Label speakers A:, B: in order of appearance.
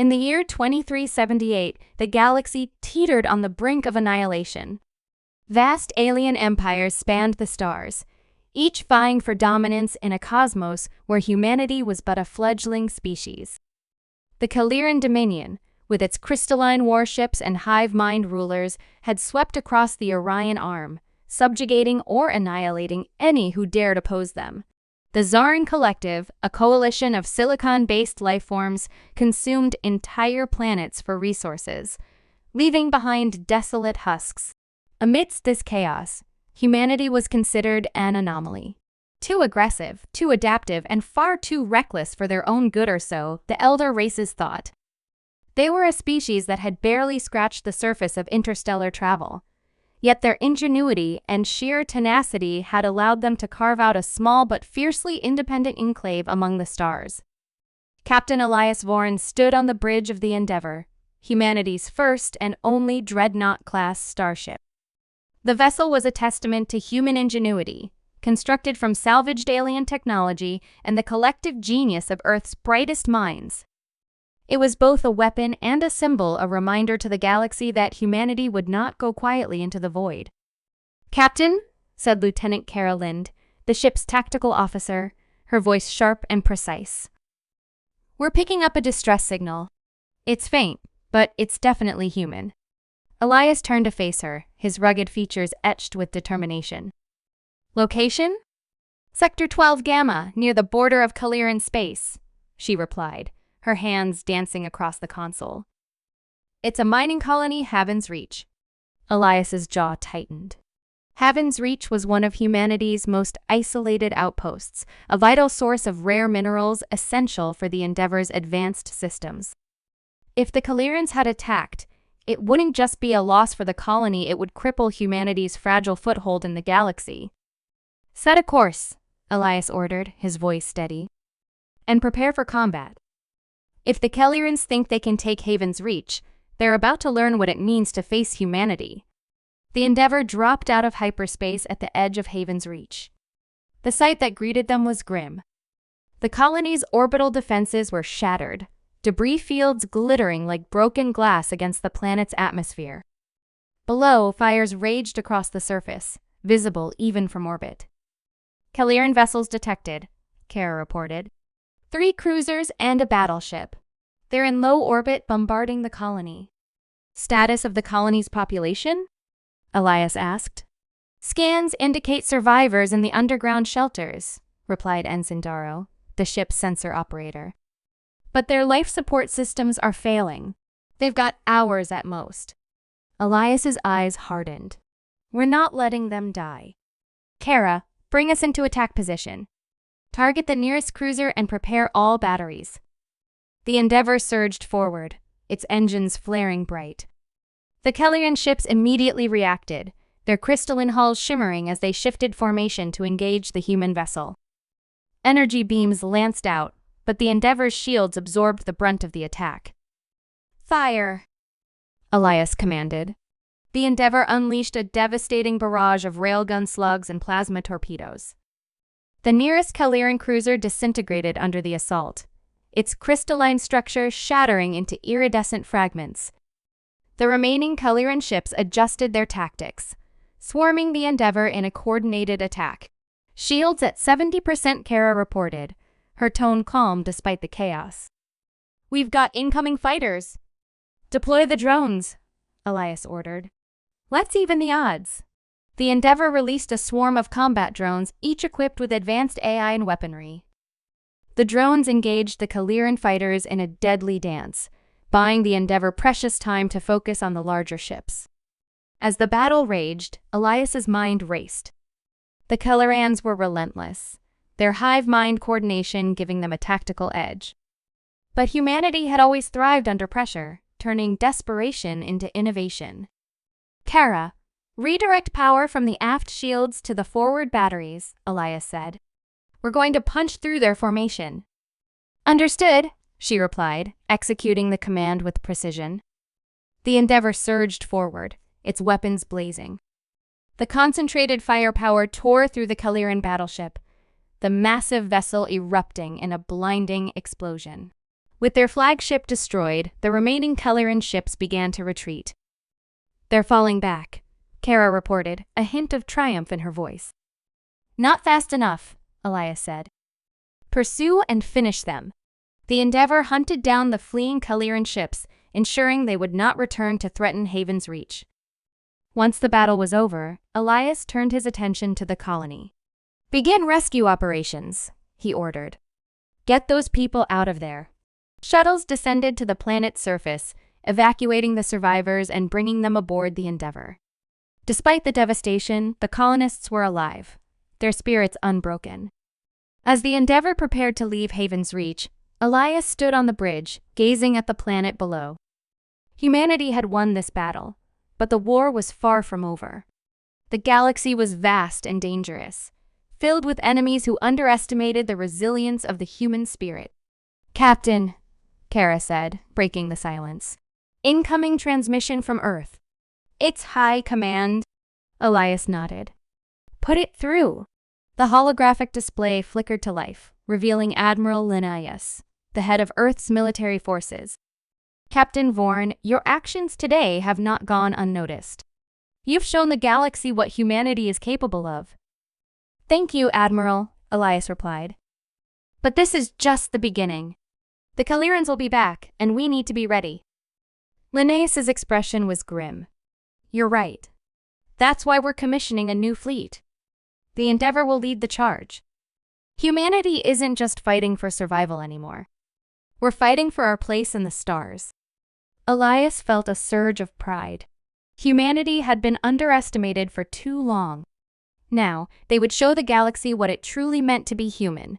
A: In the year 2378, the galaxy teetered on the brink of annihilation. Vast alien empires spanned the stars, each vying for dominance in a cosmos where humanity was but a fledgling species. The Kaliran Dominion, with its crystalline warships and hive-mind rulers, had swept across the Orion Arm, subjugating or annihilating any who dared oppose them. The Zarin Collective, a coalition of silicon-based lifeforms, consumed entire planets for resources, leaving behind desolate husks. Amidst this chaos, humanity was considered an anomaly. Too aggressive, too adaptive, and far too reckless for their own good, or so the elder races thought. They were a species that had barely scratched the surface of interstellar travel. Yet their ingenuity and sheer tenacity had allowed them to carve out a small but fiercely independent enclave among the stars. Captain Elias Voren stood on the bridge of the Endeavor, humanity's first and only dreadnought-class starship. The vessel was a testament to human ingenuity, constructed from salvaged alien technology and the collective genius of Earth's brightest minds. It was both a weapon and a symbol, a reminder to the galaxy that humanity would not go quietly into the void. "Captain," said Lieutenant Kara Lind, the ship's tactical officer, her voice sharp and precise. "We're picking up a distress signal. It's faint, but it's definitely human." Elias turned to face her, his rugged features etched with determination. "Location? Sector 12 Gamma, near the border of Kaliran space," she replied, her hands dancing across the console. "It's a mining colony, Haven's Reach." Elias's jaw tightened. Haven's Reach was one of humanity's most isolated outposts, a vital source of rare minerals essential for the Endeavor's advanced systems. If the Kalirans had attacked, it wouldn't just be a loss for the colony, it would cripple humanity's fragile foothold in the galaxy. "Set a course," Elias ordered, his voice steady, "and prepare for combat. If the Kalirans think they can take Haven's Reach, they're about to learn what it means to face humanity." The Endeavor dropped out of hyperspace at the edge of Haven's Reach. The sight that greeted them was grim. The colony's orbital defenses were shattered, debris fields glittering like broken glass against the planet's atmosphere. Below, fires raged across the surface, visible even from orbit. "Kaliran vessels detected," Kara reported. 3 cruisers and a battleship. They're in low orbit bombarding the colony. "Status of the colony's population?" Elias asked. "Scans indicate survivors in the underground shelters," replied Ensign Darrow, the ship's sensor operator. "But their life support systems are failing. They've got hours at most." Elias's eyes hardened. "We're not letting them die. Kara, bring us into attack position. Target the nearest cruiser and prepare all batteries." The Endeavor surged forward, its engines flaring bright. The Kaliran ships immediately reacted, their crystalline hulls shimmering as they shifted formation to engage the human vessel. Energy beams lanced out, but the Endeavor's shields absorbed the brunt of the attack. "Fire!" Elias commanded. The Endeavor unleashed a devastating barrage of railgun slugs and plasma torpedoes. The nearest Kaliran cruiser disintegrated under the assault, its crystalline structure shattering into iridescent fragments. The remaining Kaliran ships adjusted their tactics, swarming the Endeavor in a coordinated attack. "Shields at 70%, Kara reported, her tone calm despite the chaos. "We've got incoming fighters." "Deploy the drones," Elias ordered. "Let's even the odds." The Endeavor released a swarm of combat drones, each equipped with advanced AI and weaponry. The drones engaged the Kaliran fighters in a deadly dance, buying the Endeavor precious time to focus on the larger ships. As the battle raged, Elias's mind raced. The Kalirans were relentless, their hive-mind coordination giving them a tactical edge. But humanity had always thrived under pressure, turning desperation into innovation. "Kara, redirect power from the aft shields to the forward batteries," Elias said. "We're going to punch through their formation." "Understood," she replied, executing the command with precision. The Endeavor surged forward, its weapons blazing. The concentrated firepower tore through the Kaliran battleship, the massive vessel erupting in a blinding explosion. With their flagship destroyed, the remaining Kelleran ships began to retreat. "They're falling back," Kara reported, a hint of triumph in her voice. "Not fast enough," Elias said. "Pursue and finish them." The Endeavor hunted down the fleeing Kelleran ships, ensuring they would not return to threaten Haven's Reach. Once the battle was over, Elias turned his attention to the colony. "Begin rescue operations," he ordered. "Get those people out of there." Shuttles descended to the planet's surface, evacuating the survivors and bringing them aboard the Endeavor. Despite the devastation, the colonists were alive, their spirits unbroken. As the Endeavor prepared to leave Haven's Reach, Elias stood on the bridge, gazing at the planet below. Humanity had won this battle, but the war was far from over. The galaxy was vast and dangerous, filled with enemies who underestimated the resilience of the human spirit. "Captain," Kara said, breaking the silence. "Incoming transmission from Earth." "It's High Command," Elias nodded. "Put it through." The holographic display flickered to life, revealing Admiral Linnaeus, the head of Earth's military forces. "Captain Vorn, your actions today have not gone unnoticed. You've shown the galaxy what humanity is capable of." "Thank you, Admiral," Elias replied. "But this is just the beginning. The Kellerans will be back, and we need to be ready." Linnaeus's expression was grim. "You're right. That's why we're commissioning a new fleet. The Endeavor will lead the charge. Humanity isn't just fighting for survival anymore. We're fighting for our place in the stars." Elias felt a surge of pride. Humanity had been underestimated for too long. Now, they would show the galaxy what it truly meant to be human,